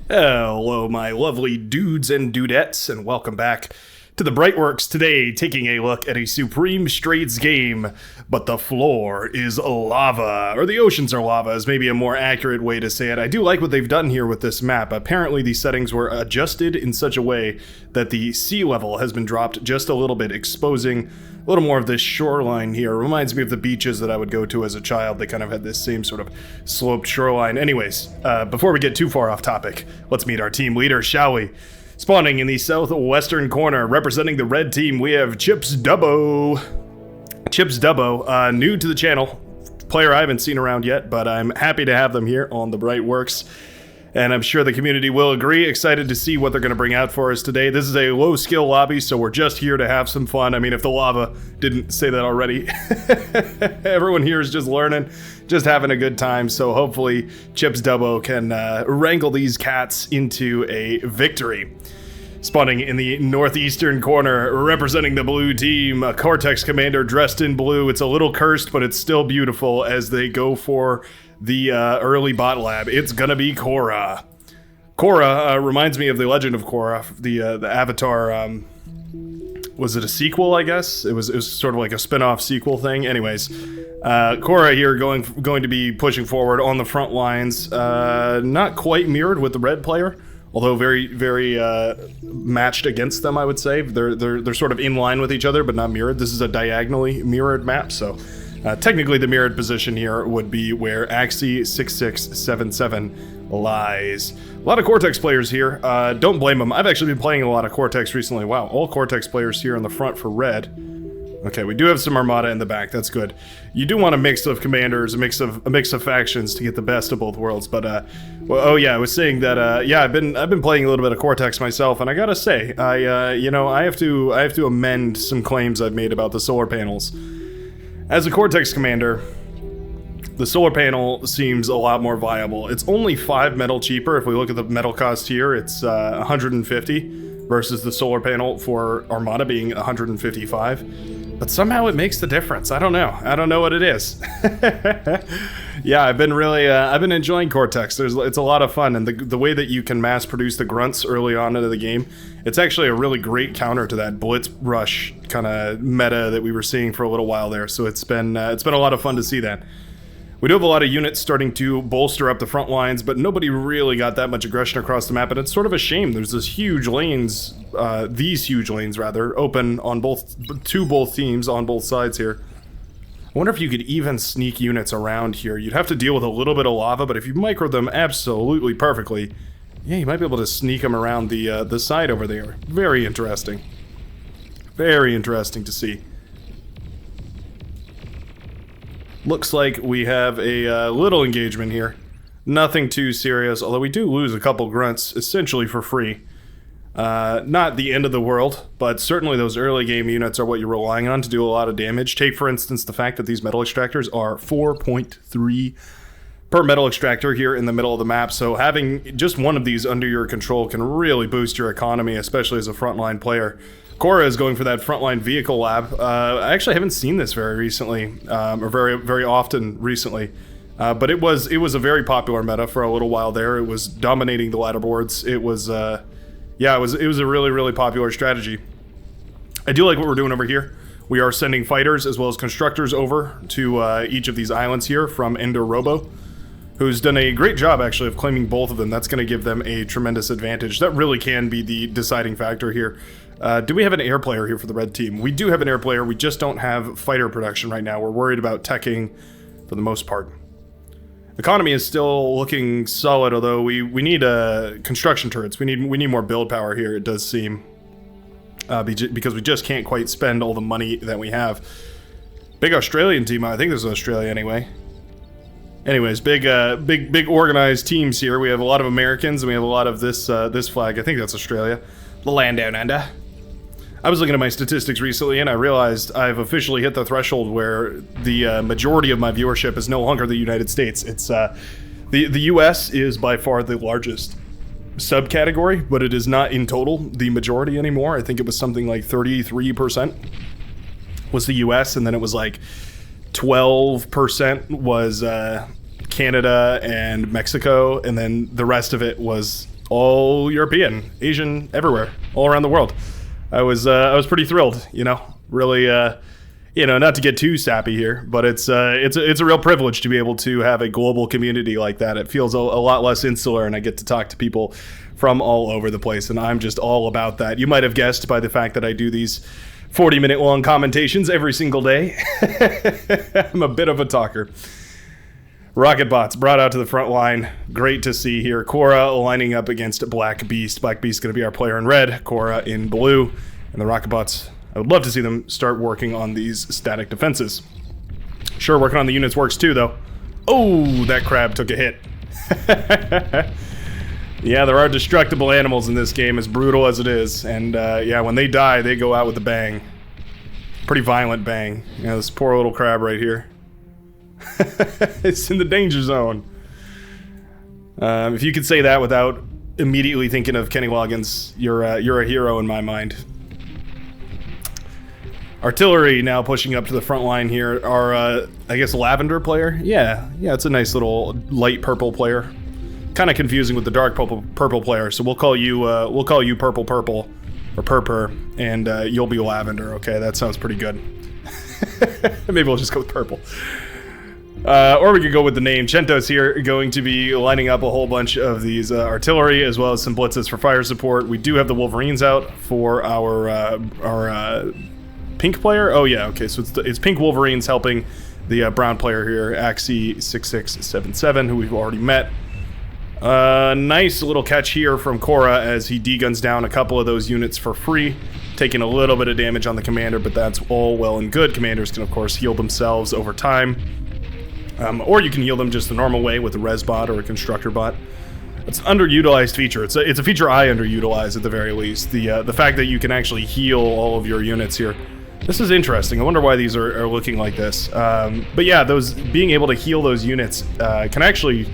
Hello, my lovely dudes and dudettes, and welcome back to the Brightworks. Today, taking a look at a Supreme Straits game, but the floor is lava, or the oceans are lava is maybe a more accurate way to say it. I do like what they've done here with this map. Apparently, these settings were adjusted in such a way that the sea level has been dropped just a little bit, exposing a little more of this shoreline here. It reminds me of the beaches that I would go to as a child. They kind of had this same sort of sloped shoreline. Anyways, before we get too far off topic, let's meet our team leader, shall we? Spawning in the southwestern corner, representing the red team, we have Chips Dubbo. Chips Dubbo, new to the channel, player I haven't seen around yet, but I'm happy to have them here on the Brightworks. And I'm sure the community will agree. Excited to see what they're going to bring out for us today. This is a low-skill lobby, so we're just here to have some fun. I mean, if the lava didn't say that already. Everyone here is just learning, just having a good time. So hopefully Chips Dubbo can wrangle these cats into a victory. Spawning in the northeastern corner, representing the blue team, a Cortex commander dressed in blue. It's a little cursed, but it's still beautiful as they go for the early bot lab. It's gonna be Korra. Korra reminds me of the Legend of Korra, the Avatar. Was it a sequel? I guess it was sort of like a spin-off sequel thing. Anyways, Korra here going to be pushing forward on the front lines. Not quite mirrored with the red player, although very matched against them. I would say they're sort of in line with each other, but not mirrored. This is a diagonally mirrored map, so. Technically, the mirrored position here would be where Axie 6677 lies. A lot of Cortex players here. Don't blame them. I've actually been playing a lot of Cortex recently. Wow, all Cortex players here in the front for red. Okay, we do have some Armada in the back. That's good. You do want a mix of commanders, a mix of factions to get the best of both worlds. But well, oh yeah, I was saying that. Yeah, I've been playing a little bit of Cortex myself, and I gotta say, I have to amend some claims I've made about the solar panels. As a Cortex commander, the solar panel seems a lot more viable. It's only 5 metal cheaper. If we look at the metal cost here, it's 150 versus the solar panel for Armada being 155. But somehow it makes the difference. I don't know what it is. Yeah, I've been enjoying Cortex. It's a lot of fun, and the way that you can mass produce the grunts early on into the game, it's actually a really great counter to that Blitz Rush kind of meta that we were seeing for a little while there. So it's been a lot of fun to see that. We do have a lot of units starting to bolster up the front lines, but nobody really got that much aggression across the map, and it's sort of a shame. There's these huge lanes open on both teams on both sides here. I wonder if you could even sneak units around here. You'd have to deal with a little bit of lava, but if you micro them absolutely perfectly, yeah, you might be able to sneak them around the side over there. Very interesting. Very interesting to see. Looks like we have a little engagement here. Nothing too serious, although we do lose a couple grunts essentially for free. Not the end of the world, but certainly those early game units are what you're relying on to do a lot of damage. Take, for instance, the fact that these metal extractors are 4.3 per metal extractor here in the middle of the map, so having just one of these under your control can really boost your economy, especially as a frontline player. Korra is going for that frontline vehicle lab. I actually haven't seen this very recently, or very often recently. But it was a very popular meta for a little while there. It was dominating the ladder boards. It was a really popular strategy. I do like what we're doing over here. We are sending fighters as well as constructors over to each of these islands here from Ender Robo, who's done a great job actually of claiming both of them. That's going to give them a tremendous advantage. That really can be the deciding factor here. Do we have an air player here for the red team? We do have an air player. We just don't have fighter production right now. We're worried about teching for the most part. Economy is still looking solid, although we need construction turrets. We need more build power here, it does seem. Because we just can't quite spend all the money that we have. Big Australian team, I think this is Australia anyway. Anyways, big organized teams here. We have a lot of Americans, and we have a lot of this flag. I think that's Australia. The land down under. I was looking at my statistics recently, and I realized I've officially hit the threshold where the majority of my viewership is no longer the United States. It's the U.S. is by far the largest subcategory, but it is not in total the majority anymore. I think it was something like 33% was the U.S., and then it was like 12% was Canada and Mexico, and then the rest of it was all European, Asian, everywhere, all around the world. I was pretty thrilled, you know, really, you know, not to get too sappy here, but it's a real privilege to be able to have a global community like that. It feels a lot less insular, and I get to talk to people from all over the place, and I'm just all about that. You might have guessed by the fact that I do these 40-minute long commentations every single day. I'm a bit of a talker. Rocket bots brought out to the front line. Great to see here. Cora lining up against Black Beast. Black Beast going to be our player in red. Cora in blue. And the rocket bots, I would love to see them start working on these static defenses. Sure, working on the units works too, though. Oh, that crab took a hit. Yeah, there are destructible animals in this game, as brutal as it is. And yeah, when they die, they go out with a bang. Pretty violent bang. You know, this poor little crab right here. It's in the danger zone. If you could say that without immediately thinking of Kenny Loggins, you're a hero in my mind. Artillery now pushing up to the front line here. Our, I guess, lavender player. Yeah, it's a nice little light purple player. Kind of confusing with the dark purple player. So we'll call you purple or purper, and you'll be lavender. Okay, that sounds pretty good. Maybe we'll just go with purple. Or we could go with the name. Chento's here going to be lining up a whole bunch of these artillery as well as some blitzes for fire support. We do have the Wolverines out for our pink player. Oh yeah, okay, so it's pink Wolverines helping the brown player here, Axie6677, who we've already met. Nice little catch here from Cora as he deguns down a couple of those units for free, taking a little bit of damage on the commander, but that's all well and good. Commanders can of course heal themselves over time. Or you can heal them just the normal way with a res bot or a constructor bot. It's an underutilized feature. It's a feature I underutilize at the very least. The fact that you can actually heal all of your units here. This is interesting. I wonder why these are looking like this. But yeah, being able to heal those units can actually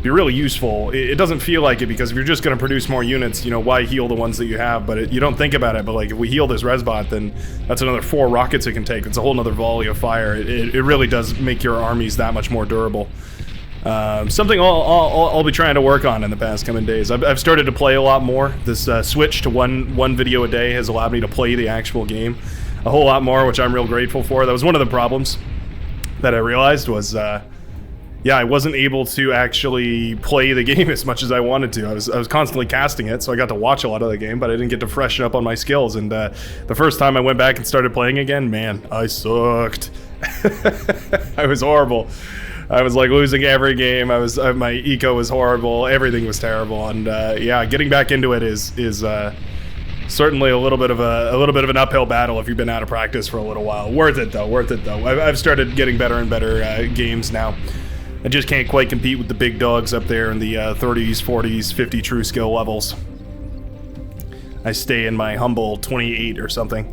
be really useful. It doesn't feel like it because if you're just going to produce more units, you know, why heal the ones that you have? But you don't think about it. But like if we heal this resbot, then that's another 4 rockets it can take. It's a whole nother volley of fire. It really does make your armies that much more durable. Something I'll be trying to work on in the past coming days. I've started to play a lot more. This switch to one video a day has allowed me to play the actual game a whole lot more, which I'm real grateful for. That was one of the problems that I realized was yeah, I wasn't able to actually play the game as much as I wanted to. I was constantly casting it, so I got to watch a lot of the game, but I didn't get to freshen up on my skills. And the first time I went back and started playing again, man, I sucked. I was horrible. I was like losing every game. My eco was horrible. Everything was terrible. And yeah, getting back into it is certainly a little bit of an uphill battle if you've been out of practice for a little while. Worth it though. I've started getting better and better games now. I just can't quite compete with the big dogs up there in the 30s, 40s, 50 true skill levels. I stay in my humble 28 or something.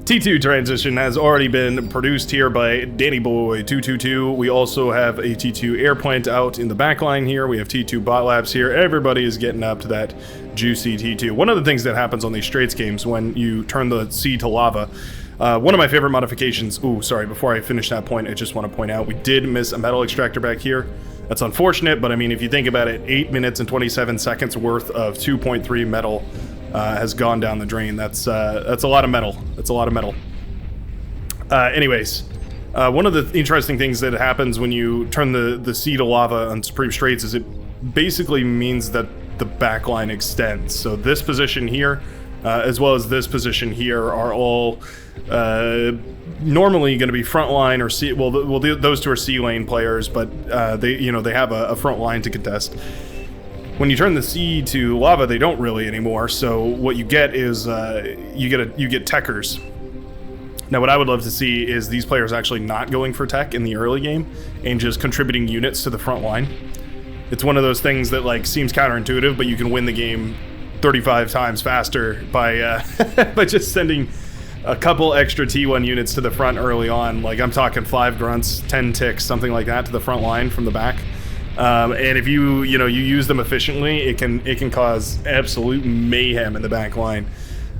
T2 transition has already been produced here by Danny Boy 222. We also have a T2 air plant out in the back line here. We have T2 bot labs here. Everybody is getting up to that juicy T2. One of the things that happens on these Straits games when you turn the sea to lava, one of my favorite modifications, ooh, sorry, before I finish that point, I just want to point out we did miss a metal extractor back here. That's unfortunate, but I mean, if you think about it, 8 minutes and 27 seconds worth of 2.3 metal has gone down the drain. That's a lot of metal. That's a lot of metal. Anyways, one of the interesting things that happens when you turn the sea to lava on Supreme Straits is it basically means that the backline extends. So this position here, as well as this position here, are all normally going to be front line or C. Well, those two are C lane players, but they have a front line to contest. When you turn the sea to lava, they don't really anymore. So what you get is you get techers. Now, what I would love to see is these players actually not going for tech in the early game and just contributing units to the front line. It's one of those things that like seems counterintuitive, but you can win the game 35 times faster by by just sending a couple extra T1 units to the front early on. Like I'm talking 5 grunts, 10 ticks, something like that to the front line from the back. And if you use them efficiently, it can cause absolute mayhem in the back line.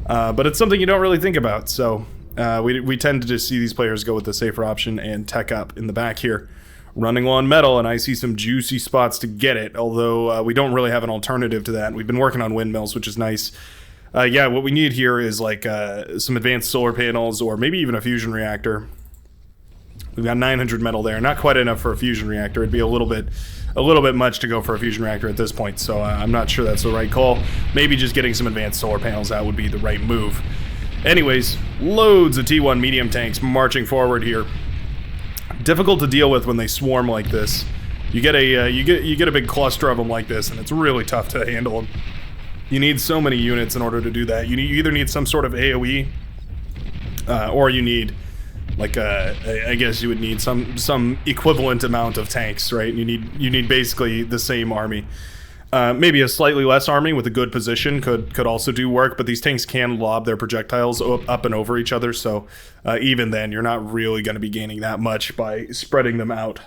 But it's something you don't really think about. So we tend to just see these players go with the safer option and tech up in the back here. running low on metal, and I see some juicy spots to get it, although we don't really have an alternative to that. We've been working on windmills, which is nice. Yeah, what we need here is like some advanced solar panels, or maybe even a fusion reactor. We've got 900 metal there, not quite enough for a fusion reactor. It'd be a little bit much to go for a fusion reactor at this point, so I'm not sure that's the right call. Maybe just getting some advanced solar panels out would be the right move. Anyways, loads of T1 medium tanks marching forward here. Difficult to deal with when they swarm like this. You get a big cluster of them like this, and it's really tough to handle. You need so many units in order to do that. You either need some sort of AoE, or you need, like, I guess you would need some equivalent amount of tanks, right? You need basically the same army. Maybe a slightly less army with a good position could also do work, but these tanks can lob their projectiles up and over each other, so even then, you're not really going to be gaining that much by spreading them out.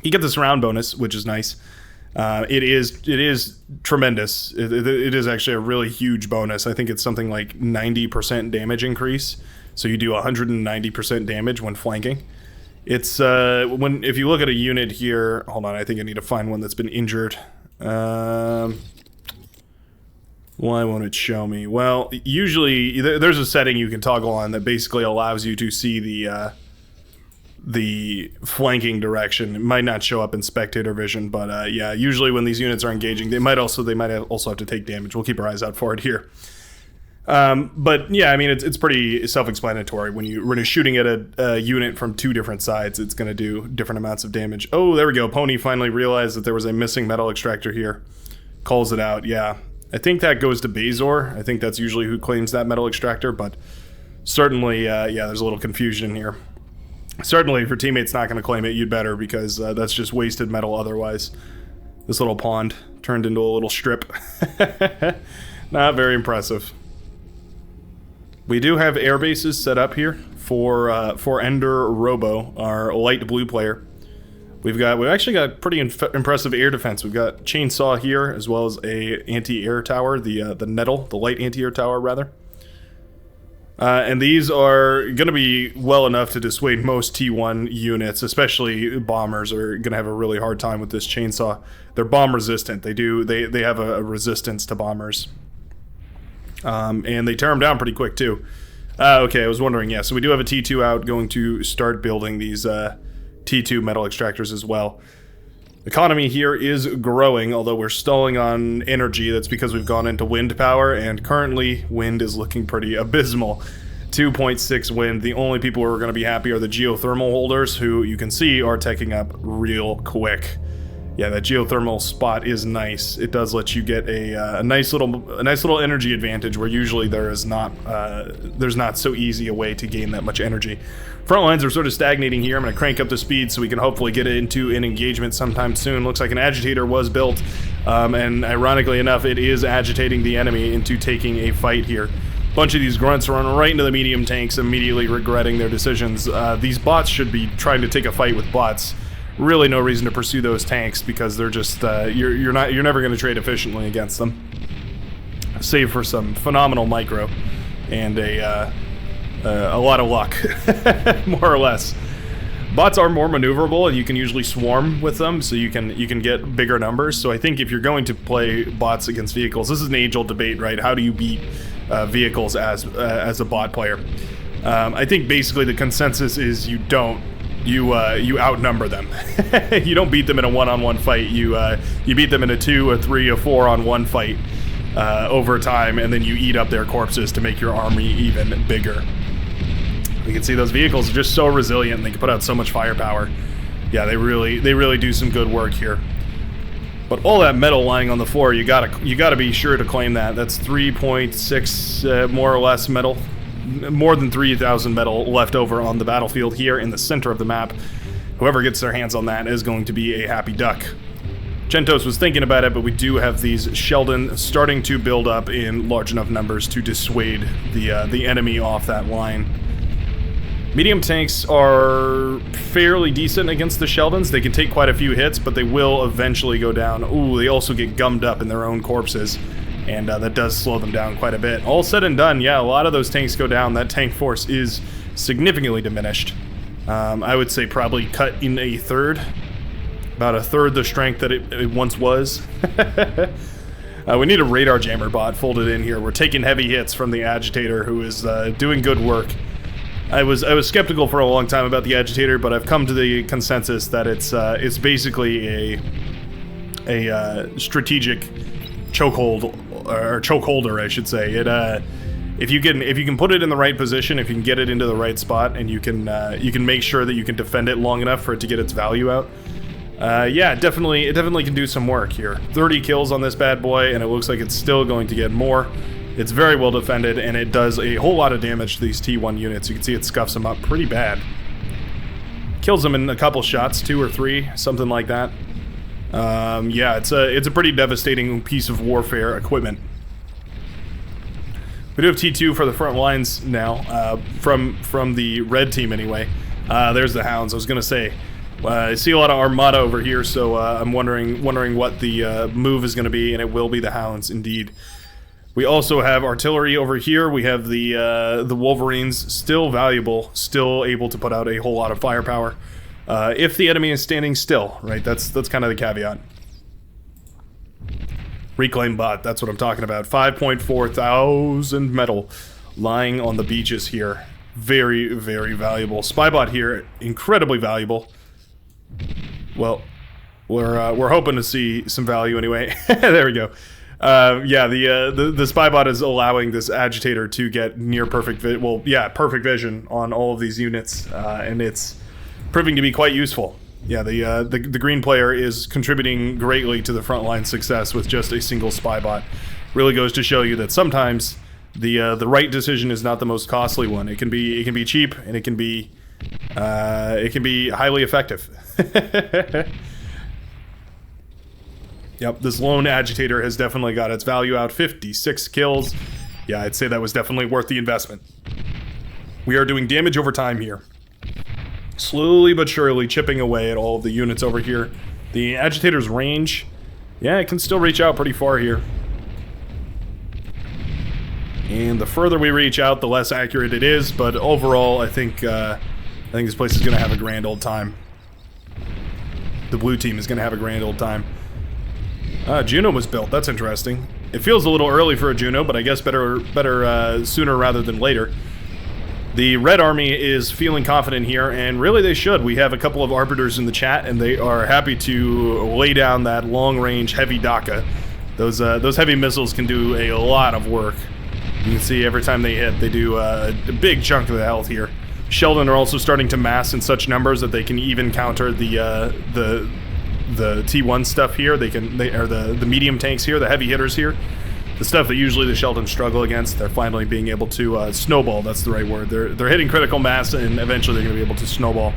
You get this round bonus, which is nice. It is tremendous. It is actually a really huge bonus. I think it's something like 90% damage increase. So you do 190% damage when flanking. It's if you look at a unit here, hold on, I think I need to find one that's been injured. Why won't it show me? Well, usually there's a setting you can toggle on that basically allows you to see the flanking direction. It might not show up in spectator vision, but yeah, usually when these units are engaging, they might also have to take damage. We'll keep our eyes out for it here. But yeah, I mean, it's pretty self-explanatory. When you're shooting at a unit from two different sides, it's going to do different amounts of damage. Oh, there we go. Pony finally realized that there was a missing metal extractor here. Calls it out. Yeah, I think that goes to Bazor. I think that's usually who claims that metal extractor, but certainly, yeah, there's a little confusion here. Certainly, if your teammate's not going to claim it, you'd better, because that's just wasted metal otherwise. This little pond turned into a little strip. Not very impressive. We do have air bases set up here for Ender Robo, our light blue player. We've actually got pretty impressive air defense. We've got chainsaw here, as well as a anti-air tower, the Nettle, the light anti-air tower rather. And these are going to be well enough to dissuade most T1 units, especially bombers are going to have a really hard time with this chainsaw. They're bomb resistant. They have a resistance to bombers. And they tear them down pretty quick too. Okay, I was wondering, yeah, so we do have a T2 out, going to start building these T2 metal extractors as well. Economy here is growing, although we're stalling on energy. That's because we've gone into wind power, and currently wind is looking pretty abysmal. 2.6 wind. The only people who are going to be happy are the geothermal holders, who you can see are taking up real quick. Yeah, that geothermal spot is nice. It does let you get a nice little energy advantage where usually there's not so easy a way to gain that much energy. Front lines are sort of stagnating here. I'm going to crank up the speed so we can hopefully get into an engagement sometime soon. Looks like an agitator was built, and ironically enough, it is agitating the enemy into taking a fight here. A bunch of these grunts run right into the medium tanks, immediately regretting their decisions. These bots should be trying to take a fight with bots. Really no reason to pursue those tanks, because they're just you're never going to trade efficiently against them, save for some phenomenal micro and a lot of luck. More or less. Bots are more maneuverable, and you can usually swarm with them, so you can get bigger numbers. So I think if you're going to play bots against vehicles, this is an age-old debate, right? How do you beat vehicles as a bot player? I think basically the consensus is you don't. You outnumber them. You don't beat them in a one-on-one fight. You beat them in a 2, a 3, a 4-on-1 fight over time, and then you eat up their corpses to make your army even bigger. You can see those vehicles are just so resilient, and they can put out so much firepower. Yeah, they really do some good work here. But all that metal lying on the floor, you gotta be sure to claim that. That's 3.6 more or less metal. More than 3,000 metal left over on the battlefield here in the center of the map. Whoever gets their hands on that is going to be a happy duck. Gentos was thinking about it, but we do have these Sheldon starting to build up in large enough numbers to dissuade the enemy off that line. Medium tanks are fairly decent against the Sheldons. They can take quite a few hits, but they will eventually go down. Ooh, they also get gummed up in their own corpses. And that does slow them down quite a bit. All said and done, yeah, a lot of those tanks go down. That tank force is significantly diminished. I would say probably cut in a third. About a third the strength that it once was. We need a radar jammer bot folded in here. We're taking heavy hits from the agitator, who is doing good work. I was skeptical for a long time about the agitator, but I've come to the consensus that it's basically a strategic chokehold, or chokeholder, I should say. If you can put it in the right position, if you can get it into the right spot, and you can make sure that you can defend it long enough for it to get its value out. Yeah, it definitely can do some work here. 30 kills on this bad boy, and it looks like it's still going to get more. It's very well defended, and it does a whole lot of damage to these T1 units. You can see it scuffs them up pretty bad. Kills them in a couple shots, 2 or 3, something like that. Yeah, it's a pretty devastating piece of warfare equipment. We do have T2 for the front lines now, from the red team anyway. There's the Hounds. I was gonna say, I see a lot of Armada over here, so I'm wondering what the move is gonna be, and it will be the Hounds indeed. We also have artillery over here. We have the Wolverines, still valuable, still able to put out a whole lot of firepower. If the enemy is standing still, right? That's kind of the caveat. Reclaim bot, that's what I'm talking about. 5.4 thousand metal lying on the beaches here. Very, very valuable. Spybot here, incredibly valuable. Well, we're hoping to see some value anyway. There we go. Yeah, the Spybot is allowing this agitator to get near perfect perfect vision on all of these units, and it's proving to be quite useful. Yeah, the green player is contributing greatly to the frontline success with just a single Spybot. Really goes to show you that sometimes the right decision is not the most costly one. It can be cheap, and it can be highly effective. Yep, this lone agitator has definitely got its value out. 56 kills. Yeah, I'd say that was definitely worth the investment. We are doing damage over time here. Slowly but surely chipping away at all of the units over here. The agitator's range, yeah, it can still reach out pretty far here. And the further we reach out, the less accurate it is, but overall, I think this place is going to have a grand old time. The blue team is going to have a grand old time. Juno was built. That's interesting. It feels a little early for a Juno, but I guess better sooner rather than later. The Red Army is feeling confident here, and really they should. We have a couple of Arbiters in the chat, and they are happy to lay down that long-range heavy DACA. Those heavy missiles can do a lot of work. You can see every time they hit, they do a big chunk of the health here. Sheldon are also starting to mass in such numbers that they can even counter the T1 stuff here. They are the medium tanks here, the heavy hitters here. The stuff that usually the Sheldon struggle against, they're finally being able to snowball. That's the right word. They're hitting critical mass, and eventually they're going to be able to snowball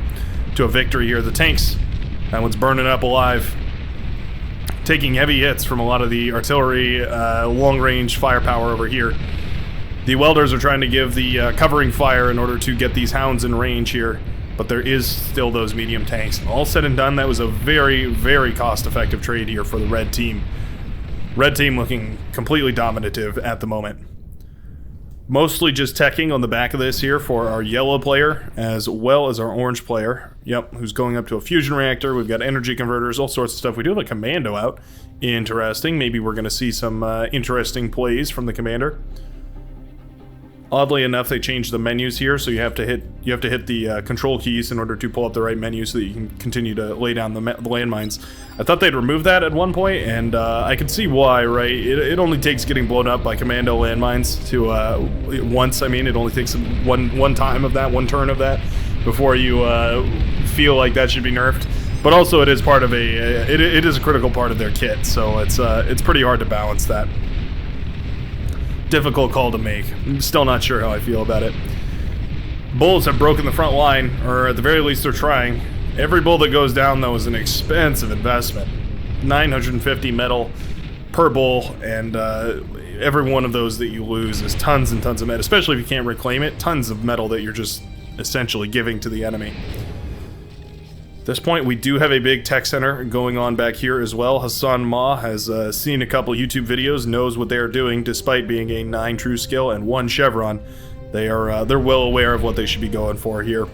to a victory here. The tanks, that one's burning up alive, taking heavy hits from a lot of the artillery, long-range firepower over here. The welders are trying to give the covering fire in order to get these Hounds in range here, but there is still those medium tanks. All said and done, that was a very, very cost-effective trade here for the red team. Red team looking completely dominative at the moment. Mostly just teching on the back of this here for our yellow player, as well as our orange player. Yep, who's going up to a fusion reactor. We've got energy converters, all sorts of stuff. We do have a commando out. Interesting. Maybe we're going to see some interesting plays from the commander. Oddly enough, they changed the menus here, so you have to hit the control keys in order to pull up the right menu so that you can continue to lay down the landmines. I thought they'd remove that at one point, and I can see why, right? It only takes getting blown up by commando landmines to once. I mean, it only takes one time of that, one turn of that, before you feel like that should be nerfed. But also, it is part of it is a critical part of their kit, so it's pretty hard to balance that. Difficult call to make. I'm still not sure how I feel about it. Bulls have broken the front line, or at the very least they're trying. Every bull that goes down, though, is an expensive investment. 950 metal per bull, and every one of those that you lose is tons and tons of metal, especially if you can't reclaim it. Tons of metal that you're just essentially giving to the enemy. At this point, we do have a big tech center going on back here as well. Hassan Ma has seen a couple YouTube videos, knows what they are doing, despite being a 9 true skill and 1 chevron. They're well aware of what they should be going for here.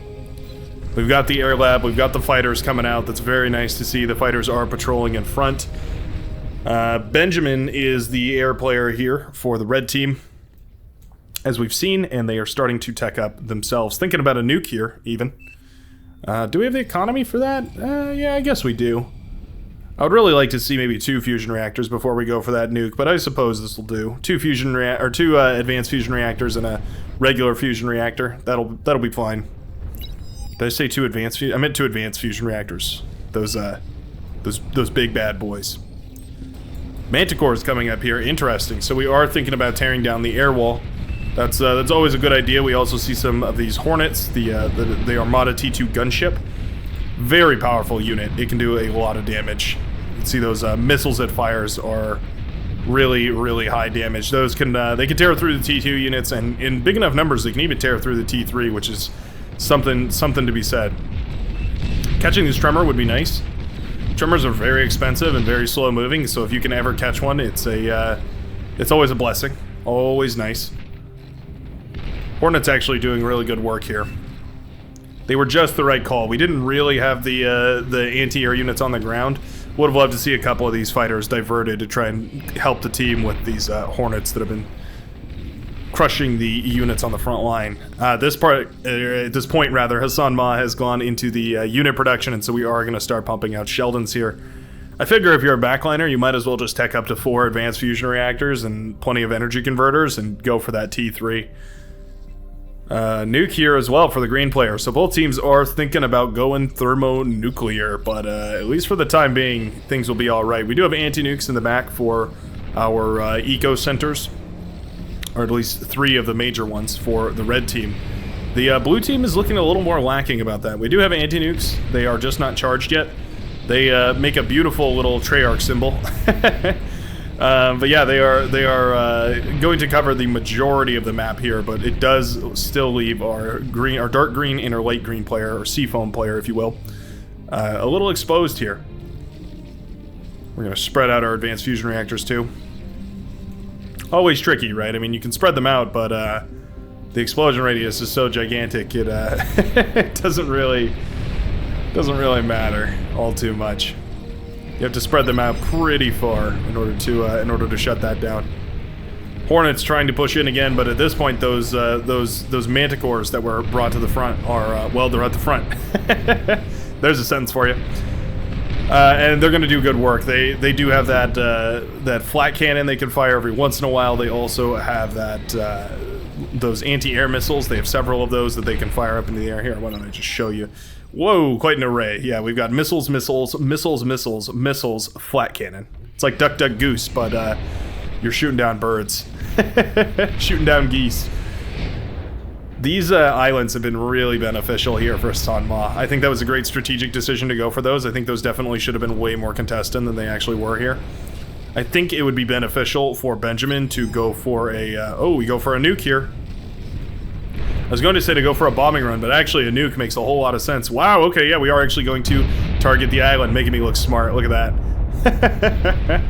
We've got the air lab, we've got the fighters coming out. That's very nice to see. The fighters are patrolling in front. Benjamin is the air player here for the red team, as we've seen, and they are starting to tech up themselves. Thinking about a nuke here, even. Do we have the economy for that? Yeah, I guess we do. I would really like to see maybe 2 fusion reactors before we go for that nuke, but I suppose this will do. 2 advanced fusion reactors and a regular fusion reactor. That'll be fine. Did I say 2 advanced? I meant 2 advanced fusion reactors. Those big bad boys. Manticore is coming up here. Interesting. So we are thinking about tearing down the air wall. That's always a good idea. We also see some of these Hornets, the Armada T2 gunship. Very powerful unit. It can do a lot of damage. You can see those missiles it fires are really, really high damage. Those can they can tear through the T2 units, and in big enough numbers, they can even tear through the T3, which is something to be said. Catching this tremor would be nice. Tremors are very expensive and very slow moving, so if you can ever catch one, it's always a blessing. Always nice. Hornet's actually doing really good work here. They were just the right call. We didn't really have the anti-air units on the ground. Would have loved to see a couple of these fighters diverted to try and help the team with these Hornets that have been crushing the units on the front line. At this point, Hassan Ma has gone into the unit production, and so we are going to start pumping out Sheldons here. I figure if you're a backliner, you might as well just tech up to 4 advanced fusion reactors and plenty of energy converters and go for that T3. Nuke here as well for the green player. So both teams are thinking about going thermonuclear, but at least for the time being, things will be alright. We do have anti-nukes in the back for our eco centers, or at least 3 of the major ones for the red team. The blue team is looking a little more lacking about that. We do have anti-nukes. They are just not charged yet. They make a beautiful little Treyarch symbol. But yeah, they are going to cover the majority of the map here, but it does still leave our dark green and our light green player, or seafoam player, if you will, a little exposed here. We're going to spread out our advanced fusion reactors too. Always tricky, right? I mean, you can spread them out, but the explosion radius is so gigantic, it it doesn't really matter all too much. You have to spread them out pretty far in order to shut that down. Hornets trying to push in again, but at this point, those manticores that were brought to the front are well, they're at the front. There's a sentence for you. And they're going to do good work. They do have that flat cannon they can fire every once in a while. They also have those anti-air missiles. They have several of those that they can fire up into the air. Here, why don't I just show you? Whoa, quite an array. Yeah, we've got missiles, flat cannon. It's like Duck, Duck, Goose, but you're shooting down birds. Shooting down geese. These islands have been really beneficial here for Hassan Ma. I think that was a great strategic decision to go for those. I think those definitely should have been way more contested than they actually were here. I think it would be beneficial for Benjamin to go for a... we go for a nuke here. I was going to say to go for a bombing run, but actually a nuke makes a whole lot of sense. Wow, okay, yeah, we are actually going to target the island, making me look smart. Look at that.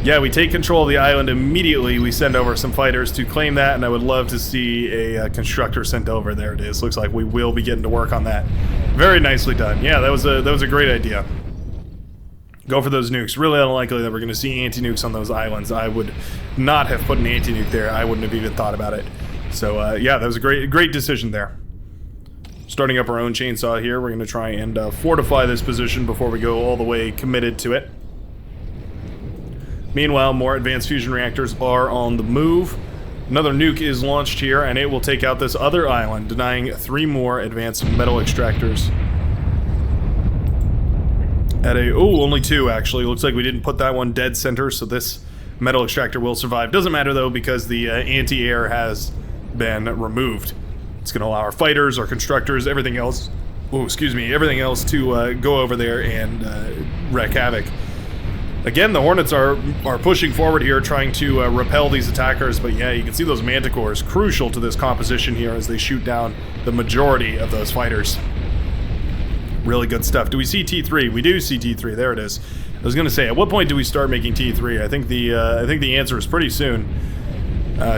Yeah, we take control of the island immediately. We send over some fighters to claim that, and I would love to see a constructor sent over. There it is. Looks like we will be getting to work on that. Very nicely done. Yeah, that was a great idea. Go for those nukes. Really unlikely that we're going to see anti-nukes on those islands. I would not have put an anti-nuke there. I wouldn't have even thought about it. So, yeah, that was a great decision there. Starting up our own chainsaw here. We're going to try and fortify this position before we go all the way committed to it. Meanwhile, more advanced fusion reactors are on the move. Another nuke is launched here, and it will take out this other island, denying 3 more advanced metal extractors. Only 2, actually. Looks like we didn't put that one dead center, so this metal extractor will survive. Doesn't matter, though, because the anti-air has been removed. It's going to allow our fighters, our constructors, everything else... everything else to go over there and wreak havoc. Again, the Hornets are pushing forward here, trying to repel these attackers, but yeah, you can see those manticores crucial to this composition here as they shoot down the majority of those fighters. Really good stuff. Do we see T3? We do see T3. There it is. I was going to say, at what point do we start making T3? I think the answer is pretty soon.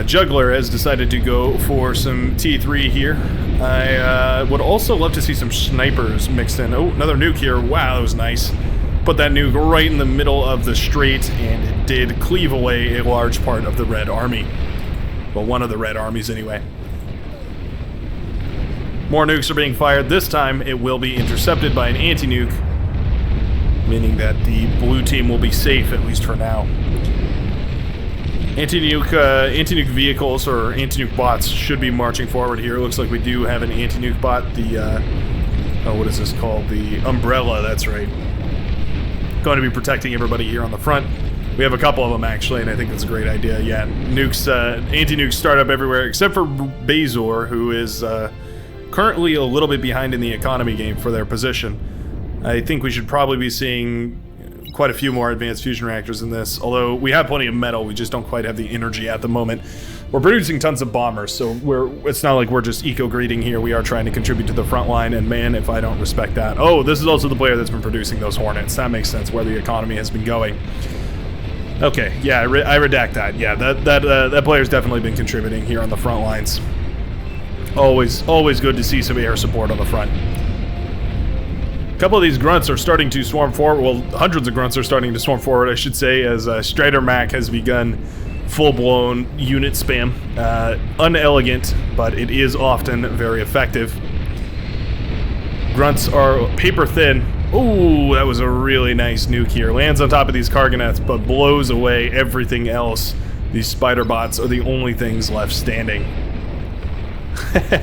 Juggler has decided to go for some T3 here. I would also love to see some snipers mixed in. Oh, another nuke here. Wow, that was nice. Put that nuke right in the middle of the strait, and it did cleave away a large part of the Red Army. Well, one of the Red Armies, anyway. More nukes are being fired. This time, it will be intercepted by an anti-nuke, meaning that the blue team will be safe, at least for now. Anti-nuke vehicles or anti-nuke bots should be marching forward here. It looks like we do have an anti-nuke bot. The, oh, what is this called? The Umbrella, that's right. Going to be protecting everybody here on the front. We have a couple of them, actually, and I think that's a great idea. Yeah, nukes, anti-nukes start up everywhere, except for Bazor, who is currently a little bit behind in the economy game for their position. I think we should probably be seeing quite a few more advanced fusion reactors in this, although we have plenty of metal, we just don't quite have the energy at the moment. We're producing tons of bombers, so it's not like we're just eco-greeting here. We are trying to contribute to the front line, and man, if I don't respect that. Oh, this is also the player that's been producing those Hornets. That makes sense, where the economy has been going. Okay, yeah, I redact that. Yeah, that player's definitely been contributing here on the front lines. Always good to see some air support on the front. A couple of these grunts are starting to swarm forward. Well, hundreds of grunts are starting to swarm forward, I should say, as Strider Mac has begun full-blown unit spam. Unelegant, but it is often very effective. Grunts are paper thin. Ooh, that was a really nice nuke here. Lands on top of these Karganeths, but blows away everything else. These spider bots are the only things left standing.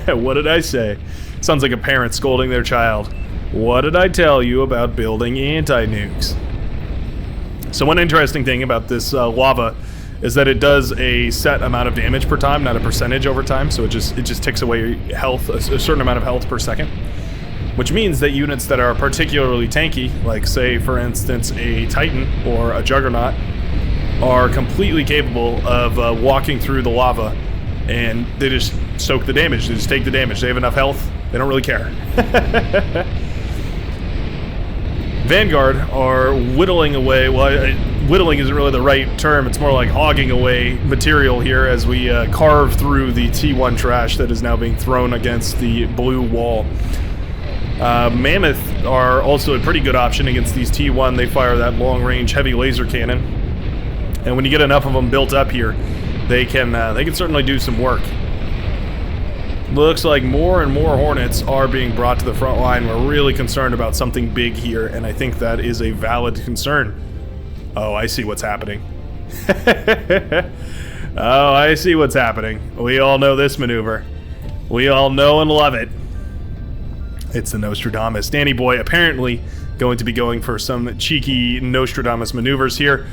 What did I say? Sounds like a parent scolding their child. What did I tell you about building anti-nukes? So one interesting thing about this lava is that it does a set amount of damage per time, not a percentage over time, so it just takes away health, a certain amount of health per second. Which means that units that are particularly tanky, like say for instance a Titan or a Juggernaut, are completely capable of walking through the lava, and they just soak the damage, they just take the damage. They have enough health, they don't really care. Vanguard are whittling away, well, whittling isn't really the right term, it's more like hogging away material here as we carve through the T1 trash that is now being thrown against the blue wall. Mammoth are also a pretty good option against these T1. They fire that long-range heavy laser cannon, and when you get enough of them built up here, they can certainly do some work. Looks like more and more Hornets are being brought to the front line. We're really concerned about something big here, and I think that is a valid concern. Oh, I see what's happening. Oh, I see what's happening. We all know this maneuver. We all know and love it. It's the Nostradamus. Danny Boy apparently going to be going for some cheeky Nostradamus maneuvers here.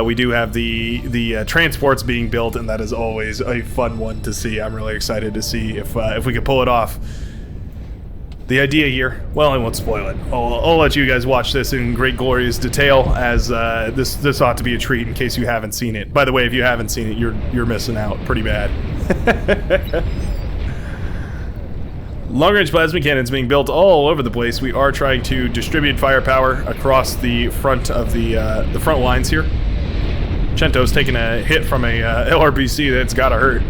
We do have the transports being built, and that is always a fun one to see. I'm really excited to see if we can pull it off. The idea here, well, I won't spoil it. I'll let you guys watch this in great glorious detail, as this ought to be a treat in case you haven't seen it. By the way, if you haven't seen it, you're missing out pretty bad. Long-range plasma cannons being built all over the place. We are trying to distribute firepower across the front of the front lines here. Chento's taking a hit from a LRBC that's gotta hurt.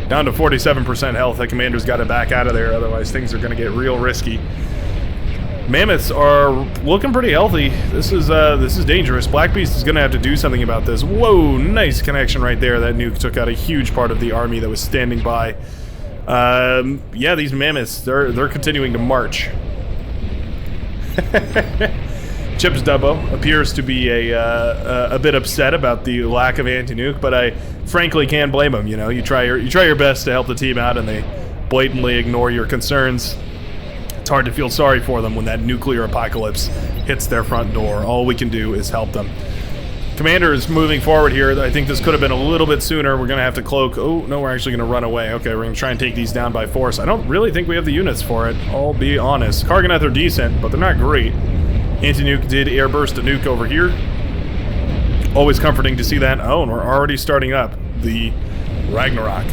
Down to 47% health. That commander's got to back out of there, otherwise things are going to get real risky. Mammoths are looking pretty healthy. This is dangerous. Black Beast is going to have to do something about this. Whoa, nice connection right there. That nuke took out a huge part of the army that was standing by. Yeah, these mammoths, they're continuing to march. Chips Dubbo appears to be a bit upset about the lack of anti-nuke, but I frankly can't blame him. You know, you try your best to help the team out, and they blatantly ignore your concerns. It's hard to feel sorry for them when that nuclear apocalypse hits their front door. All we can do is help them. Commander is moving forward here. I think this could have been a little bit sooner. We're going to have to cloak. Oh, no, we're actually going to run away. Okay, we're going to try and take these down by force. I don't really think we have the units for it, I'll be honest. Karganeth are decent, but they're not great. Anti-nuke did airburst a nuke over here. Always comforting to see that. Oh, and we're already starting up the Ragnarok.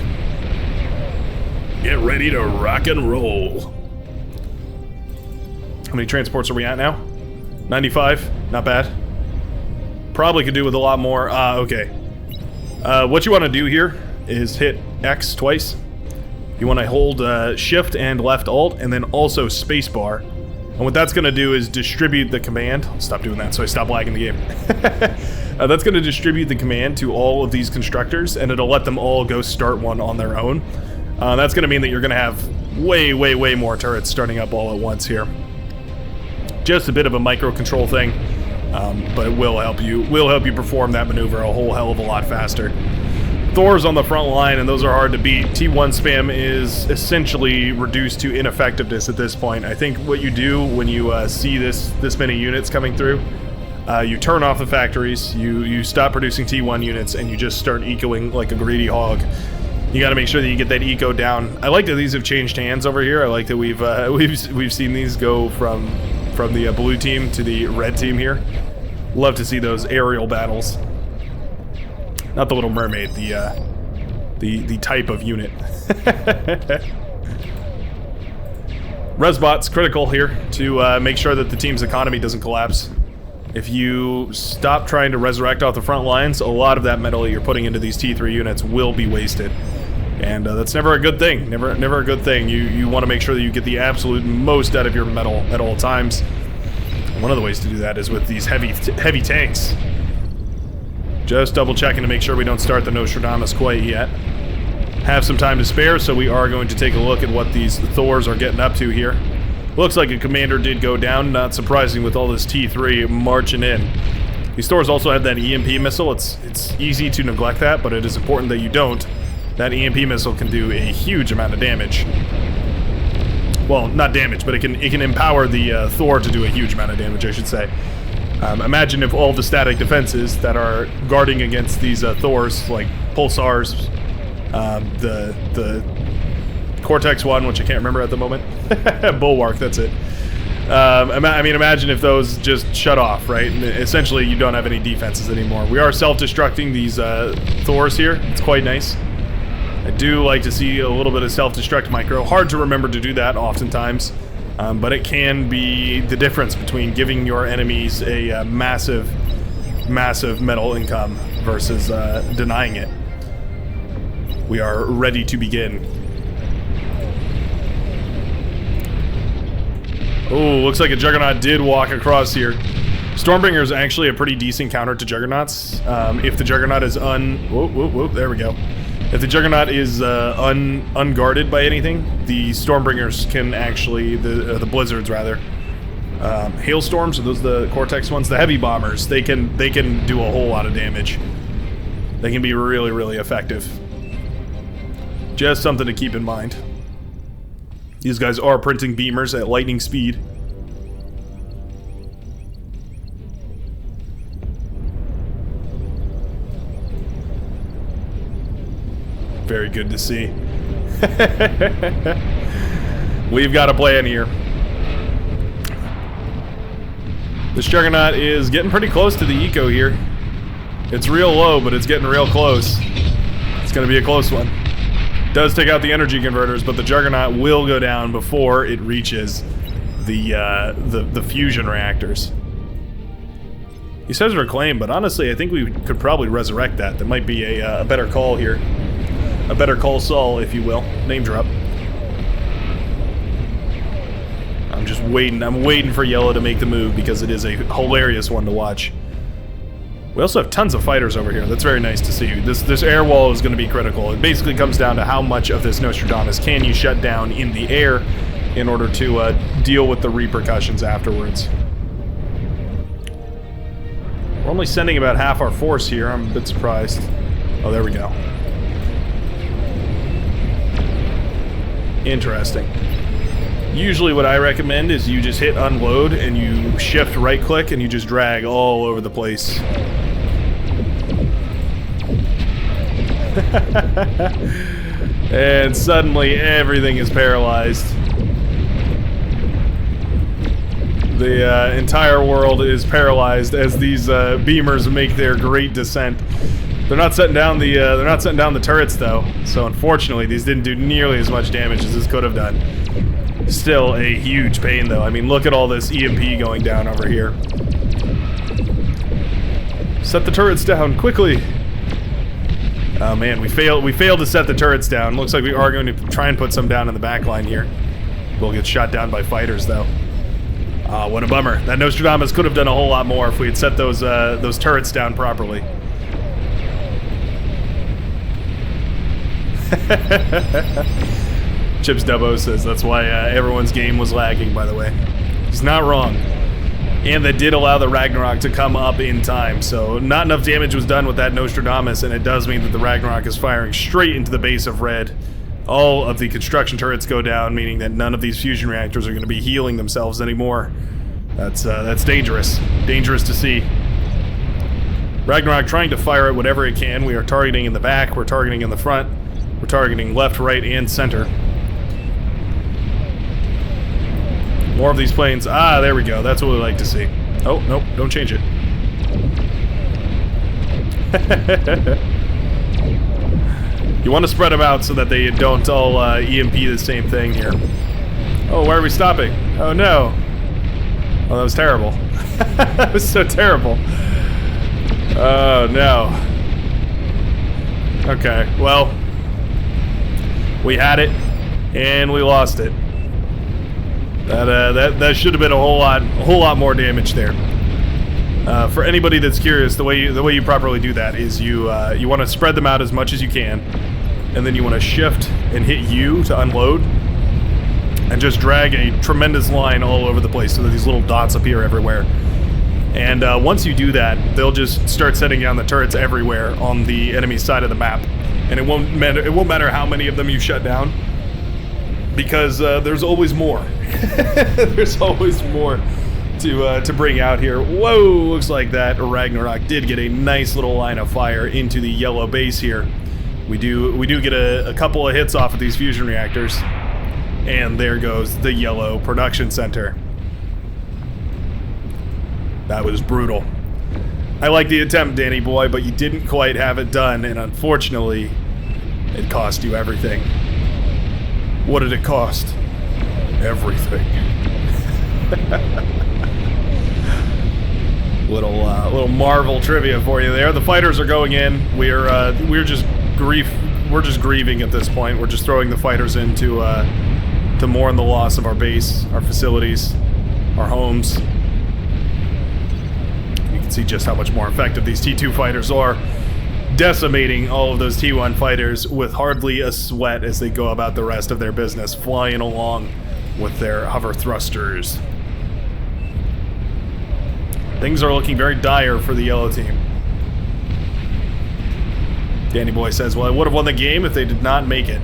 Get ready to rock and roll. How many transports are we at now? 95. Not bad. Probably could do with a lot more. Okay. What you want to do here is hit X twice. You want to hold Shift and left Alt, and then also Spacebar. And what that's going to do is distribute the command. I'll stop doing that so I stop lagging the game. That's going to distribute the command to all of these constructors, and it'll let them all go start one on their own. That's going to mean that you're going to have way more turrets starting up all at once here. Just a bit of a micro-control thing, but it will help you perform that maneuver a whole hell of a lot faster. Thor's on the front line, and those are hard to beat. T1 spam is essentially reduced to ineffectiveness at this point. I think what you do when you see this many units coming through, you turn off the factories, you stop producing T1 units, and you just start ecoing like a greedy hog. You got to make sure that you get that eco down. I like that these have changed hands over here. I like that we've seen these go from the blue team to the red team here. Love to see those aerial battles. Not the Little Mermaid, the type of unit. Resbot's critical here to make sure that the team's economy doesn't collapse. If you stop trying to resurrect off the front lines, a lot of that metal that you're putting into these T3 units will be wasted. And that's never a good thing. Never a good thing. You want to make sure that you get the absolute most out of your metal at all times. And one of the ways to do that is with these heavy tanks. Just double checking to make sure we don't start the Nostradamus quite yet. Have some time to spare, so we are going to take a look at what these Thors are getting up to here. Looks like a commander did go down, not surprising with all this T3 marching in. These Thors also have that EMP missile. It's easy to neglect that, but it is important that you don't. That EMP missile can do a huge amount of damage. Well, not damage, but it can empower the Thor to do a huge amount of damage, I should say. Imagine if all the static defenses that are guarding against these Thors, like Pulsars, the Cortex one, which I can't remember at the moment, Bulwark, that's it. I mean, imagine if those just shut off, right? And essentially, you don't have any defenses anymore. We are self-destructing these Thors here. It's quite nice. I do like to see a little bit of self-destruct micro. Hard to remember to do that oftentimes. But it can be the difference between giving your enemies a massive metal income versus denying it. We are ready to begin. Oh, looks like a Juggernaut did walk across here. Stormbringer is actually a pretty decent counter to Juggernauts. If the Juggernaut is whoa, there we go. If the Juggernaut is unguarded by anything, the Stormbringers can actually, the Blizzards rather, Hailstorms, are those the Cortex ones? The heavy bombers, they can do a whole lot of damage. They can be really effective. Just something to keep in mind. These guys are printing beamers at lightning speed. Very good to see. We've got a plan here. This Juggernaut is getting pretty close to the eco here. It's real low, but it's getting real close. It's gonna be a close one. Does take out the energy converters, but the Juggernaut will go down before it reaches the fusion reactors. He says reclaim, but honestly, I think we could probably resurrect that. That might be a better call here. A better call Saul, if you will. Name drop. I'm just waiting. I'm waiting for Yellow to make the move because it is a hilarious one to watch. We also have tons of fighters over here. That's very nice to see. This air wall is going to be critical. It basically comes down to how much of this Nostradamus can you shut down in the air in order to deal with the repercussions afterwards. We're only sending about half our force here. I'm a bit surprised. Oh, there we go. Interesting. Usually what I recommend is you just hit unload and you shift right click and you just drag all over the place. And suddenly everything is paralyzed. The entire world is paralyzed as these beamers make their great descent. They're not setting down the turrets though, so unfortunately these didn't do nearly as much damage as this could have done. Still a huge pain though. I mean, look at all this EMP going down over here. Set the turrets down quickly. Oh man, we failed to set the turrets down. Looks like we are going to try and put some down in the back line here. We'll get shot down by fighters though. What a bummer. That Nostradamus could have done a whole lot more if we had set those turrets down properly. Chips Dubbo says that's why everyone's game was lagging, by the way. He's not wrong. And that did allow the Ragnarok to come up in time, so not enough damage was done with that Nostradamus, and it does mean that the Ragnarok is firing straight into the base of red. All of the construction turrets go down, meaning that none of these fusion reactors are going to be healing themselves anymore. That's dangerous. Dangerous to see. Ragnarok trying to fire at whatever it can. We are targeting in the back, we're targeting in the front, we're targeting left, right, and center. More of these planes. Ah, there we go. That's what we like to see. Oh, nope, don't change it. You want to spread them out so that they don't all EMP the same thing here. Oh, why are we stopping? Oh, no. Oh, that was terrible. That was so terrible. Oh, no. Okay, well, we had it, and we lost it. That should have been a whole lot more damage there. For anybody that's curious, the way you properly do that is you want to spread them out as much as you can, and then you want to shift and hit U to unload, and just drag a tremendous line all over the place so that these little dots appear everywhere. And once you do that, they'll just start setting down the turrets everywhere on the enemy side of the map, and it won't matter how many of them you shut down, because there's always more. There's always more to bring out here. Whoa, looks like that Ragnarok did get a nice little line of fire into the yellow base here. We do get a couple of hits off of these fusion reactors, and there goes the yellow production center. That was brutal. I like the attempt, Danny boy, but you didn't quite have it done, and unfortunately, it cost you everything. What did it cost? Everything. Little Marvel trivia for you there. The fighters are going in. We're just grieving at this point. We're just throwing the fighters in to mourn the loss of our base, our facilities, our homes. You can see just how much more effective these T2 fighters are, decimating all of those T1 fighters with hardly a sweat as they go about the rest of their business, flying along with their hover thrusters. Things are looking very dire for the yellow team. Danny Boy says, well, I would have won the game if they did not make it,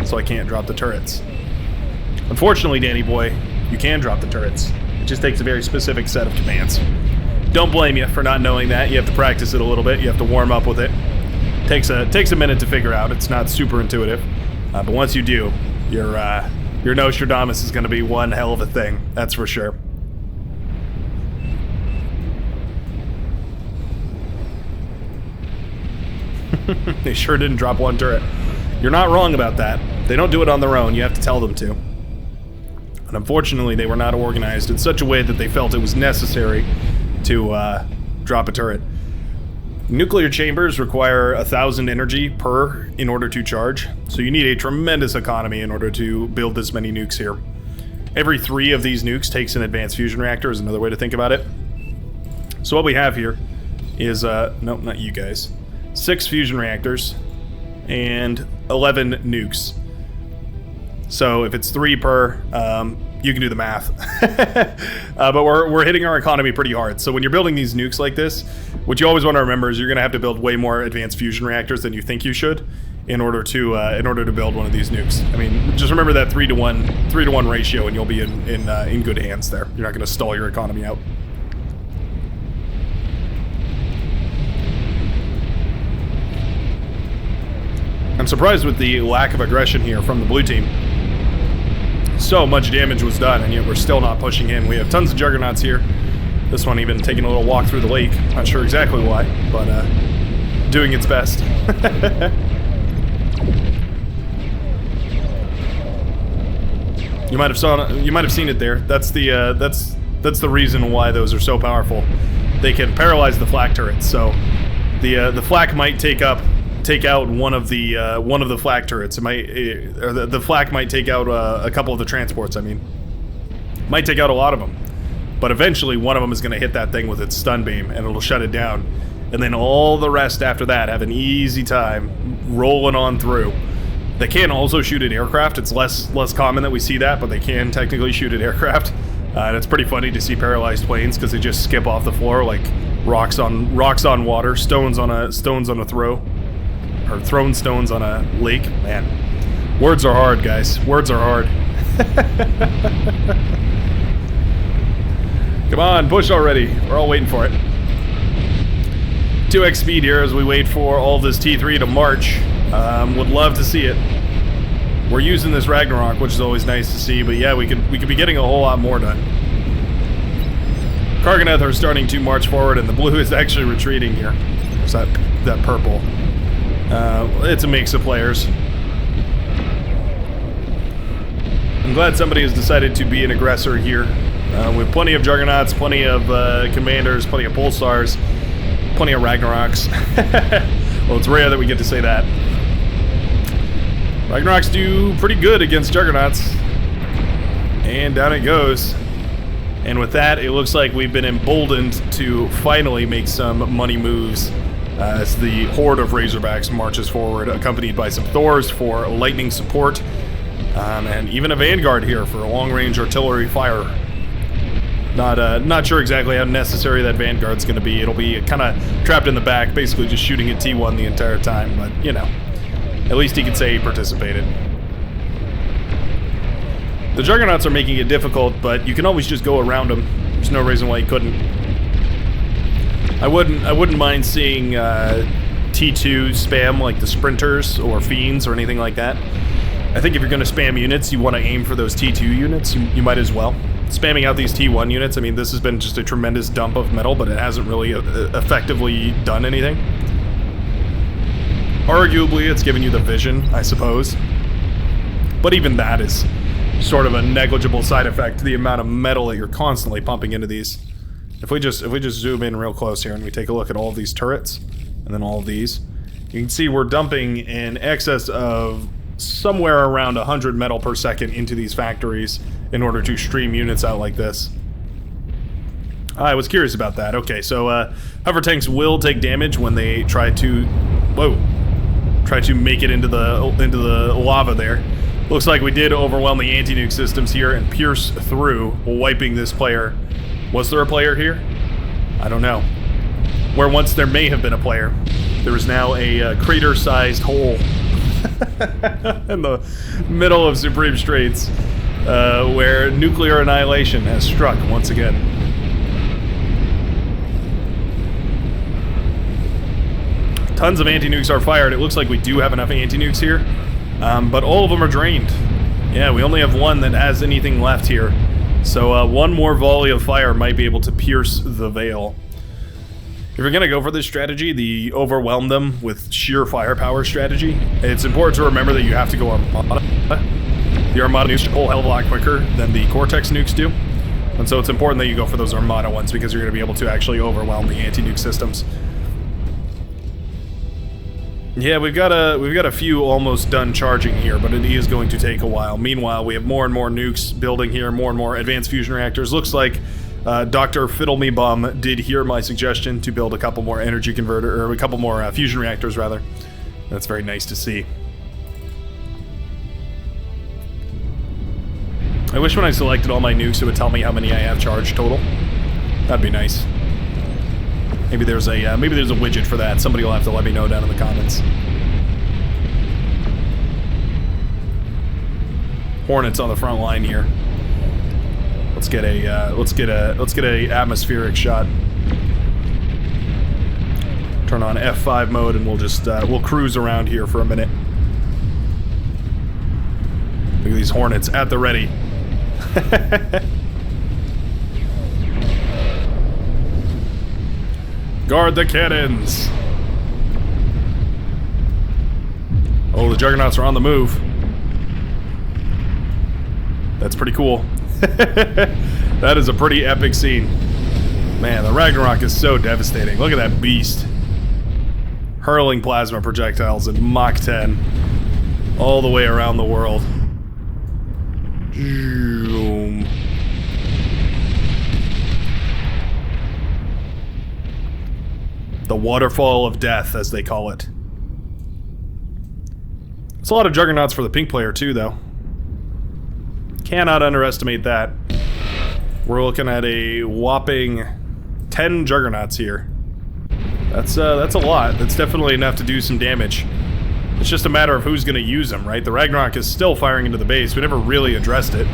so I can't drop the turrets. Unfortunately, Danny Boy, you can drop the turrets. It just takes a very specific set of commands. Don't blame you for not knowing that. You have to practice it a little bit. You have to warm up with it. Takes a minute to figure out. It's not super intuitive, but once you do, your Nostradamus is going to be one hell of a thing. That's for sure. They sure didn't drop one turret. You're not wrong about that. They don't do it on their own. You have to tell them to. And unfortunately, they were not organized in such a way that they felt it was necessary to drop a turret. Nuclear chambers require 1,000 energy per in order to charge, so you need a tremendous economy in order to build this many nukes here. Every 3 of these nukes takes an advanced fusion reactor, is another way to think about it. So what we have here is, nope, not you guys, 6 fusion reactors and 11 nukes. So if it's 3 per, you can do the math. But we're hitting our economy pretty hard. So when you're building these nukes like this, what you always want to remember is you're going to have to build way more advanced fusion reactors than you think you should in order to build one of these nukes. I mean, just remember that 3-to-1 ratio, and you'll be in good hands there. You're not going to stall your economy out. I'm surprised with the lack of aggression here from the blue team. So much damage was done, and yet we're still not pushing in. We have tons of juggernauts here. This one even taking a little walk through the lake. Not sure exactly why, but doing its best. You might have seen it there. That's the reason why those are so powerful. They can paralyze the flak turrets. So the flak might take up take out one of the flak turrets. It might, or the flak might take out a couple of the transports. I mean, might take out a lot of them, but eventually one of them is going to hit that thing with its stun beam, and it'll shut it down. And then all the rest after that have an easy time rolling on through. They can also shoot at aircraft. It's less common that we see that, but they can technically shoot at aircraft. And it's pretty funny to see paralyzed planes because they just skip off the floor like rocks on water, stones on a throw, or thrown stones on a lake. Man, words are hard, guys. Words are hard. Come on, push already. We're all waiting for it. 2x speed here as we wait for all this T3 to march. Would love to see it. We're using this Ragnarok, which is always nice to see, but yeah, we could be getting a whole lot more done. Karganeth are starting to march forward, and the blue is actually retreating here. There's that purple. It's a mix of players. I'm glad somebody has decided to be an aggressor here. With plenty of Juggernauts, plenty of Commanders, plenty of Pulsars, plenty of Ragnaroks. Well, it's rare that we get to say that. Ragnaroks do pretty good against Juggernauts. And down it goes. And with that, it looks like we've been emboldened to finally make some money moves as the horde of Razorbacks marches forward, accompanied by some Thors for lightning support, and even a Vanguard here for long-range artillery fire. Not sure exactly how necessary that Vanguard's going to be. It'll be kind of trapped in the back, basically just shooting at T1 the entire time, but, you know, at least he could say he participated. The Juggernauts are making it difficult, but you can always just go around them. There's no reason why you couldn't. I wouldn't mind seeing T2 spam like the Sprinters or Fiends or anything like that. I think if you're going to spam units, you want to aim for those T2 units. You might as well. Spamming out these T1 units, I mean, this has been just a tremendous dump of metal, but it hasn't really effectively done anything. Arguably, it's given you the vision, I suppose. But even that is sort of a negligible side effect to the amount of metal that you're constantly pumping into these. If we just zoom in real close here and we take a look at all of these turrets, and then all of these, you can see we're dumping in excess of somewhere around 100 metal per second into these factories in order to stream units out like this. I was curious about that. Okay, so hover tanks will take damage when they try to make it into the lava there. Looks like we did overwhelm the anti-nuke systems here and pierce through, wiping this player. Was there a player here? I don't know. Where once there may have been a player, there is now a crater-sized hole in the middle of Supreme Straits, where nuclear annihilation has struck once again. Tons of anti-nukes are fired. It looks like we do have enough anti-nukes here, but all of them are drained. Yeah, we only have one that has anything left here. So one more volley of fire might be able to pierce the veil. If you're going to go for this strategy, the overwhelm them with sheer firepower strategy, it's important to remember that you have to go Armada. The Armada nukes pull a hell of a lot quicker than the Cortex nukes do. And so it's important that you go for those Armada ones because you're going to be able to actually overwhelm the anti-nuke systems. Yeah, we've got a few almost done charging here, but it is going to take a while. Meanwhile, we have more and more nukes building here, more and more advanced fusion reactors. Looks like Dr. Fiddle-Me-Bum did hear my suggestion to build a couple more energy converter, or a couple more fusion reactors, rather. That's very nice to see. I wish when I selected all my nukes it would tell me how many I have charged total. That'd be nice. Maybe there's a widget for that. Somebody will have to let me know down in the comments. Hornets on the front line here. Let's get a atmospheric shot. Turn on F5 mode and we'll just we'll cruise around here for a minute. Look at these Hornets at the ready. Guard the cannons! Oh, the Juggernauts are on the move. That's pretty cool. That is a pretty epic scene. Man, the Ragnarok is so devastating. Look at that beast. hurling plasma projectiles at Mach 10 all the way around the world. Zoom. The waterfall of death, as they call it. It's a lot of juggernauts for the pink player too, though. Cannot underestimate that. We're looking at a whopping 10 juggernauts here. That's a lot. That's definitely enough to do some damage. It's just a matter of who's going to use them, right? The Ragnarok is still firing into the base. We never really addressed it.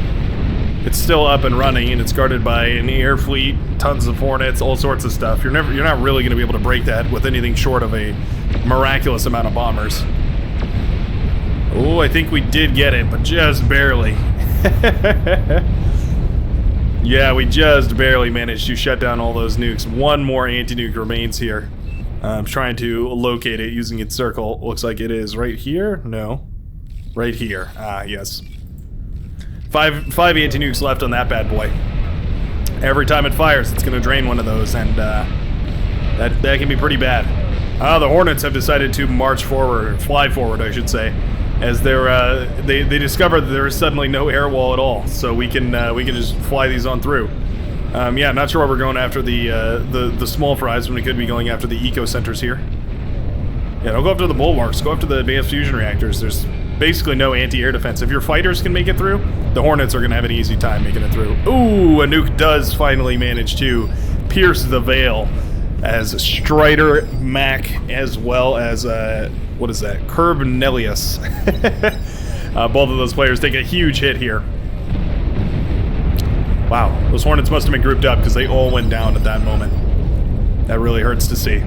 It's still up and running, and it's guarded by an air fleet, tons of Hornets, all sorts of stuff. You're not really going to be able to break that with anything short of a miraculous amount of bombers. Oh, I think we did get it, but just barely. Yeah, we just barely managed to shut down all those nukes. One more anti-nuke remains here. I'm trying to locate it using its circle. Looks like it is right here? No. Right here. Ah, yes. Five anti-nukes left on that bad boy. Every time it fires, it's going to drain one of those, and that can be pretty bad. The Hornets have decided to march forward, or fly forward, I should say, as they discover that there is suddenly no air wall at all, so we can just fly these on through. Yeah, not sure why we're going after the small fries when we could be going after the eco centers here. Yeah, don't go after the bulwarks. Go after the advanced fusion reactors. There's basically no anti-air defense. If your fighters can make it through, the Hornets are going to have an easy time making it through. Ooh, a nuke does finally manage to pierce the veil as Strider, Mac, as well as, what is that? Curbnelius. Both of those players take a huge hit here. Wow, those Hornets must have been grouped up because they all went down at that moment. That really hurts to see.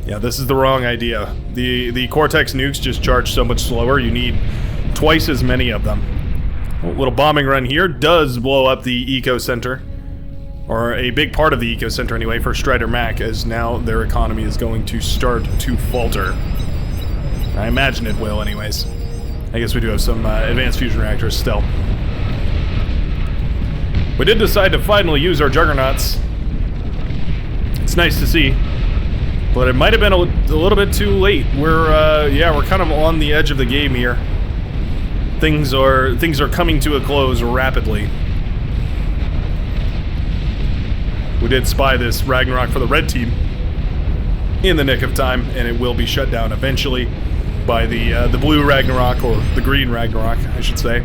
Yeah, this is the wrong idea. The Cortex nukes just charge so much slower. You need twice as many of them. A little bombing run here does blow up the eco center, or a big part of the eco center anyway, for Strider Mac, as now their economy is going to start to falter. I imagine it will anyways. I guess we do have some advanced fusion reactors still. We did decide to finally use our juggernauts. It's nice to see. But it might have been a little bit too late. We're kind of on the edge of the game here. Things are coming to a close rapidly. We did spy this Ragnarok for the red team in the nick of time, and it will be shut down eventually by the blue Ragnarok, or the green Ragnarok, I should say.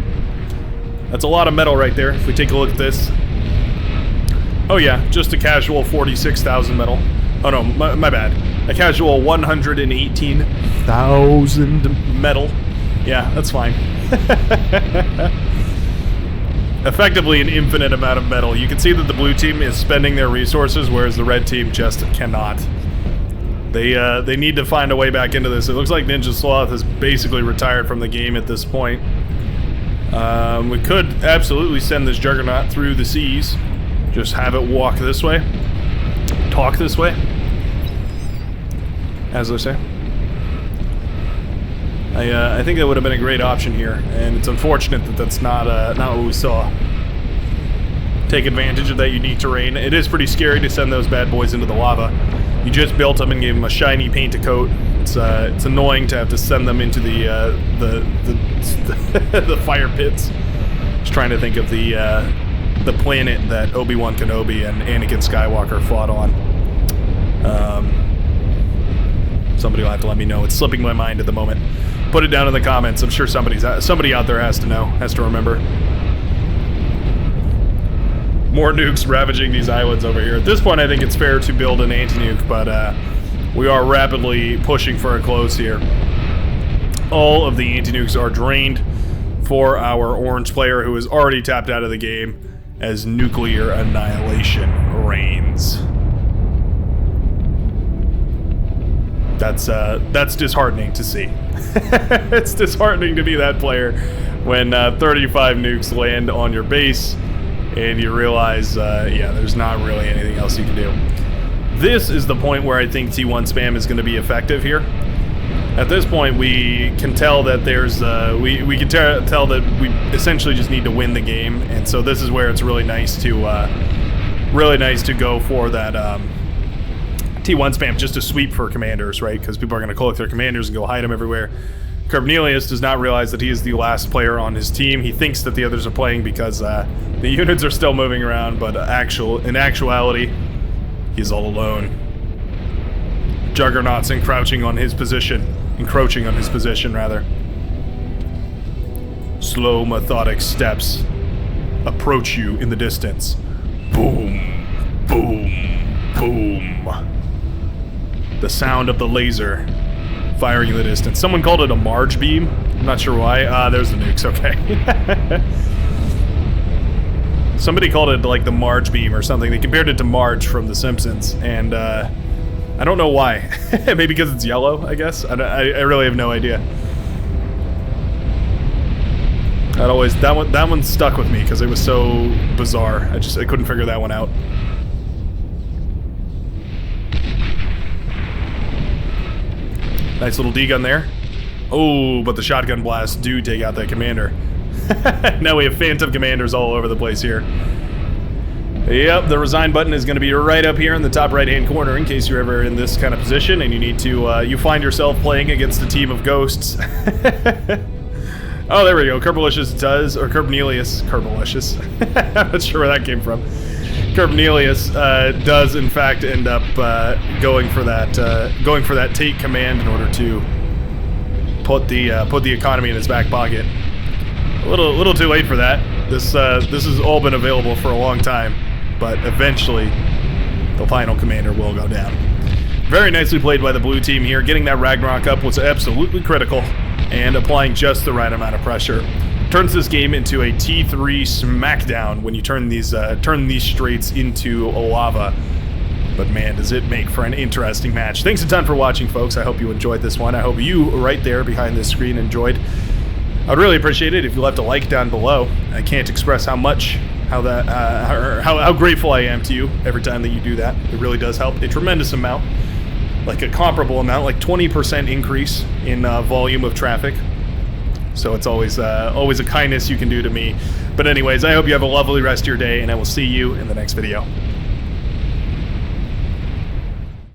That's a lot of metal right there. If we take a look at this. Oh yeah, just a casual 46,000 metal. Oh no, my bad. A casual 118,000 metal. Yeah, that's fine. Effectively an infinite amount of metal. You can see that the blue team is spending their resources, whereas the red team just cannot. They need to find a way back into this. It looks like Ninja Sloth has basically retired from the game at this point. We could absolutely send this Juggernaut through the seas. Just have it walk this way. Talk this way, as they say. I think that would have been a great option here, and it's unfortunate that that's not what we saw. Take advantage of that unique terrain. It is pretty scary to send those bad boys into the lava. You just built them and gave them a shiny paint to coat. It's annoying to have to send them into the fire pits. Just trying to think of the planet that Obi-Wan Kenobi and Anakin Skywalker fought on. Somebody will have to let me know. It's slipping my mind at the moment. Put it down in the comments. I'm sure somebody out there has to know, has to remember. More nukes ravaging these islands over here. At this point, I think it's fair to build an anti-nuke, but we are rapidly pushing for a close here. All of the anti-nukes are drained for our orange player, who is already tapped out of the game, as nuclear annihilation reigns. That's disheartening to see. It's disheartening to be that player when 35 nukes land on your base and you realize, yeah, there's not really anything else you can do. This is the point where I think T1 spam is going to be effective here. At this point, we can tell that there's we can tell that we essentially just need to win the game, and so this is where it's really nice to go for that T1 spam just to sweep for commanders, right? Because people are going to collect their commanders and go hide them everywhere. Cornelius does not realize that he is the last player on his team. He thinks that the others are playing because the units are still moving around, but in actuality, he's all alone. Juggernaut's encroaching on his position, rather. Slow, methodic steps approach you in the distance. Boom, boom, boom. The sound of the laser firing in the distance. Someone called it a Marge beam. I'm not sure why. There's the nukes, okay. Somebody called it like the Marge beam or something. They compared it to Marge from The Simpsons, and I don't know why. Maybe because it's yellow, I guess. I really have no idea. That one stuck with me because it was so bizarre. I couldn't figure that one out. Nice little D-gun there. Oh, but the shotgun blasts do take out that commander. Now we have phantom commanders all over the place here. Yep, the resign button is going to be right up here in the top right-hand corner in case you're ever in this kind of position and you need to, you find yourself playing against a team of ghosts. Oh, there we go. Kerbalicious does, or Cornelius. Kerbalicious. I'm not sure where that came from. Cornelius does in fact end up going for that take command in order to put the economy in his back pocket. A little too late for that. This has all been available for a long time, but eventually the final commander will go down. Very nicely played by the blue team here. Getting that Ragnarok up was absolutely critical, and applying just the right amount of pressure. Turns this game into a T3 smackdown when you turn these straits into lava. But man, does it make for an interesting match. Thanks a ton for watching, folks. I hope you enjoyed this one. I hope you, right there behind this screen, enjoyed. I'd really appreciate it if you left a like down below. I can't express how grateful I am to you every time that you do that. It really does help a tremendous amount, like a comparable amount, like 20% increase in volume of traffic. So it's always a kindness you can do to me. But anyways, I hope you have a lovely rest of your day, and I will see you in the next video.